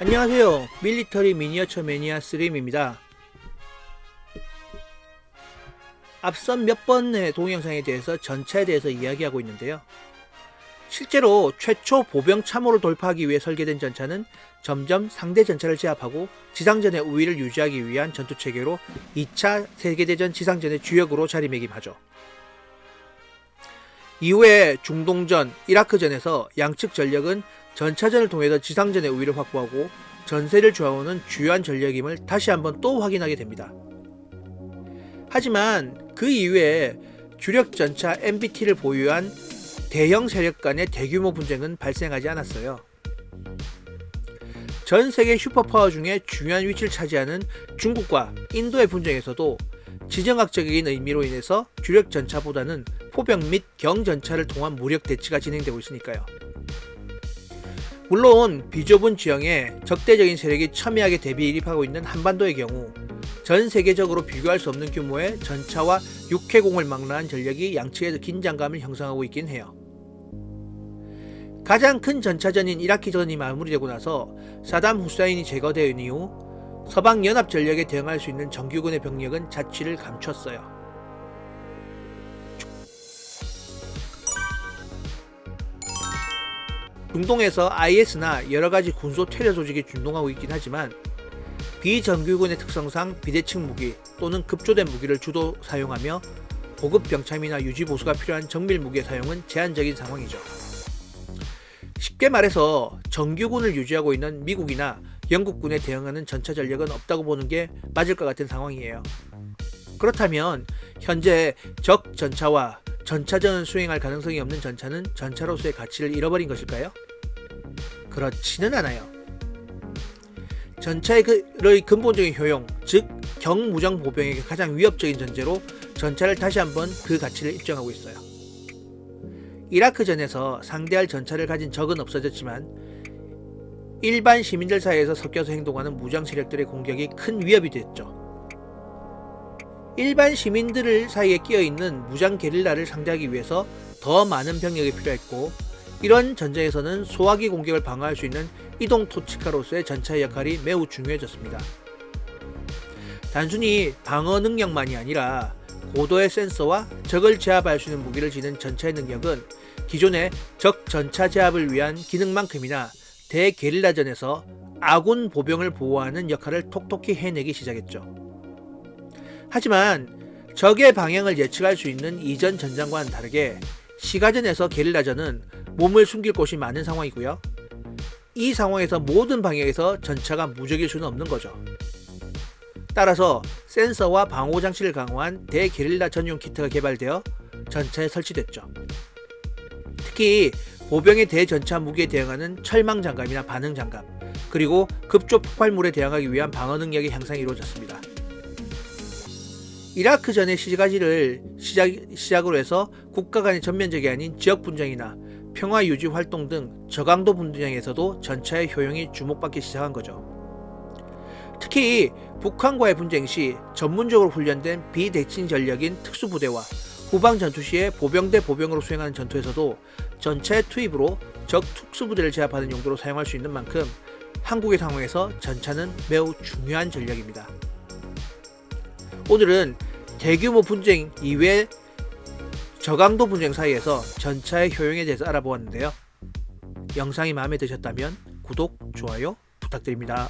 안녕하세요. 밀리터리 미니어처 매니아 쓰림입니다. 앞선 몇 번의 동영상에 대해서 전차에 대해서 이야기하고 있는데요. 실제로 최초 보병 참호를 돌파하기 위해 설계된 전차는 점점 상대 전차를 제압하고 지상전의 우위를 유지하기 위한 전투체계로 2차 세계대전 지상전의 주역으로 자리매김하죠. 이후에 중동전, 이라크전에서 양측 전력은 전차전을 통해서 지상전의 우위를 확보하고 전세를 좌우하는 주요한 전력임을 다시 한번 또 확인하게 됩니다. 하지만 그 이후에 주력 전차 MBT를 보유한 대형 세력 간의 대규모 분쟁은 발생하지 않았어요. 전 세계 슈퍼파워 중에 중요한 위치를 차지하는 중국과 인도의 분쟁에서도 지정학적인 의미로 인해서 주력 전차보다는 포병 및 경전차를 통한 무력 대치가 진행되고 있으니까요. 물론 비좁은 지형에 적대적인 세력이 첨예하게 대비입하고 있는 한반도의 경우 전 세계적으로 비교할 수 없는 규모의 전차와 육해공을 망라한 전력이 양측에서 긴장감을 형성하고 있긴 해요. 가장 큰 전차전인 이라크전이 마무리되고 나서 사담 후사인이 제거된 이후 서방 연합 전력에 대응할 수 있는 정규군의 병력은 자취를 감췄어요. 중동에서 IS나 여러가지 군소 테러 조직이 준동하고 있긴 하지만 비정규군의 특성상 비대칭 무기 또는 급조된 무기를 주로 사용하며 고급 병참이나 유지보수가 필요한 정밀 무기의 사용은 제한적인 상황이죠. 쉽게 말해서 정규군을 유지하고 있는 미국이나 영국군에 대응하는 전차 전력은 없다고 보는 게 맞을 것 같은 상황이에요. 그렇다면 현재 적 전차와 전차전을 수행할 가능성이 없는 전차는 전차로서의 가치를 잃어버린 것일까요? 그렇지는 않아요. 전차의 근본적인 효용, 즉 경무정 보병에게 가장 위협적인 전제로 전차를 다시 한번 그 가치를 입증하고 있어요. 이라크전에서 상대할 전차를 가진 적은 없어졌지만 일반 시민들 사이에서 섞여서 행동하는 무장 세력들의 공격이 큰 위협이 됐죠. 일반 시민들 사이에 끼어있는 무장 게릴라를 상대하기 위해서 더 많은 병력이 필요했고 이런 전쟁에서는 소화기 공격을 방어할 수 있는 이동 토치카로서의 전차의 역할이 매우 중요해졌습니다. 단순히 방어 능력만이 아니라 고도의 센서와 적을 제압할 수 있는 무기를 지닌 전차의 능력은 기존의 적 전차 제압을 위한 기능만큼이나 대게릴라전에서 아군 보병을 보호하는 역할을 톡톡히 해내기 시작했죠. 하지만 적의 방향을 예측할 수 있는 이전 전장과는 다르게 시가전에서 게릴라전은 몸을 숨길 곳이 많은 상황이고요. 이 상황에서 모든 방향에서 전차가 무적일 수는 없는 거죠. 따라서 센서와 방호 장치를 강화한 대게릴라 전용 키트가 개발되어 전차에 설치됐죠. 특히 보병의 대전차 무기에 대응하는 철망 장갑이나 반응 장갑, 그리고 급조 폭발물에 대응하기 위한 방어 능력의 향상이 이루어졌습니다. 이라크전의 시가지를 시작으로 해서 국가 간의 전면적이 아닌 지역 분쟁이나 평화 유지 활동 등 저강도 분쟁에서도 전차의 효용이 주목받기 시작한 거죠. 특히 북한과의 분쟁 시 전문적으로 훈련된 비대칭 전력인 특수부대와 후방 전투 시에 보병 대 보병으로 수행하는 전투에서도 전차의 투입으로 적 특수부대를 제압하는 용도로 사용할 수 있는 만큼 한국의 상황에서 전차는 매우 중요한 전력입니다. 오늘은 대규모 분쟁 이외 저강도 분쟁 사이에서 전차의 효용에 대해서 알아보았는데요. 영상이 마음에 드셨다면 구독, 좋아요 부탁드립니다.